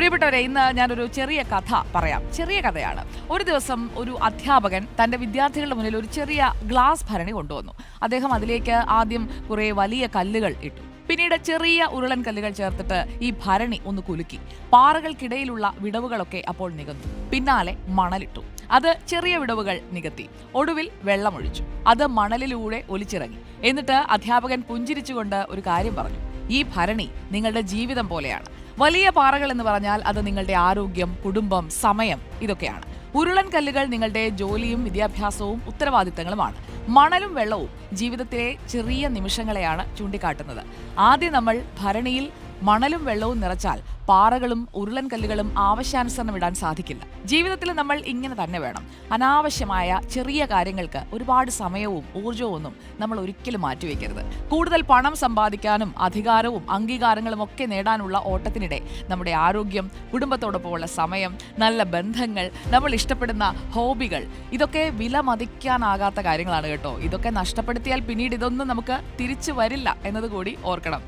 പ്രിയപ്പെട്ടവരെ, ഇന്ന് ഞാനൊരു ചെറിയ കഥ പറയാം. ചെറിയ കഥയാണ്. ഒരു ദിവസം ഒരു അധ്യാപകൻ തന്റെ വിദ്യാർത്ഥികളുടെ മുന്നിൽ ഒരു ചെറിയ ഗ്ലാസ് ഭരണി കൊണ്ടുവന്നു. അദ്ദേഹം അതിലേക്ക് ആദ്യം കുറെ വലിയ കല്ലുകൾ ഇട്ടു. പിന്നീട് ചെറിയ ഉരുളൻ കല്ലുകൾ ചേർത്തിട്ട് ഈ ഭരണി ഒന്ന് കുലുക്കി. പാറകൾക്കിടയിലുള്ള വിടവുകളൊക്കെ അപ്പോൾ നികന്നു. പിന്നാലെ മണലിട്ടു. അത് ചെറിയ വിടവുകൾ നികത്തി. ഒടുവിൽ വെള്ളമൊഴിച്ചു. അത് മണലിലൂടെ ഒലിച്ചിറങ്ങി. എന്നിട്ട് അധ്യാപകൻ പുഞ്ചിരിച്ചുകൊണ്ട് ഒരു കാര്യം പറഞ്ഞു: ഈ ഭരണി നിങ്ങളുടെ ജീവിതം പോലെയാണ്. വലിയ പാറകൾ എന്ന് പറഞ്ഞാൽ അത് നിങ്ങളുടെ ആരോഗ്യം, കുടുംബം, സമയം, ഇതൊക്കെയാണ്. ഉരുളൻ കല്ലുകൾ നിങ്ങളുടെ ജോലിയും വിദ്യാഭ്യാസവും ഉത്തരവാദിത്തങ്ങളുമാണ്. മണലും വെള്ളവും ജീവിതത്തിലെ ചെറിയ നിമിഷങ്ങളെയാണ് ചൂണ്ടിക്കാട്ടുന്നത്. ആദ്യം നമ്മൾ ഭരണിയിൽ മണലും വെള്ളവും നിറച്ചാൽ പാറകളും ഉരുളൻ കല്ലുകളും ആവശ്യാനുസരണം ഇടാൻ സാധിക്കില്ല. ജീവിതത്തിൽ നമ്മൾ ഇങ്ങനെ തന്നെ വേണം. അനാവശ്യമായ ചെറിയ കാര്യങ്ങൾക്ക് ഒരുപാട് സമയവും ഊർജവും ഒന്നും നമ്മൾ ഒരിക്കലും മാറ്റിവെക്കരുത്. കൂടുതൽ പണം സമ്പാദിക്കാനും അധികാരവും അംഗീകാരങ്ങളും ഒക്കെ നേടാനുള്ള ഓട്ടത്തിനിടെ നമ്മുടെ ആരോഗ്യം, കുടുംബത്തോടൊപ്പമുള്ള സമയം, നല്ല ബന്ധങ്ങൾ, നമ്മൾ ഇഷ്ടപ്പെടുന്ന ഹോബികൾ, ഇതൊക്കെ വില മതിക്കാനാകാത്ത കാര്യങ്ങളാണ് കേട്ടോ. ഇതൊക്കെ നഷ്ടപ്പെടുത്തിയാൽ പിന്നീട് ഇതൊന്നും നമുക്ക് തിരിച്ചു വരില്ല എന്നത് കൂടി ഓർക്കണം.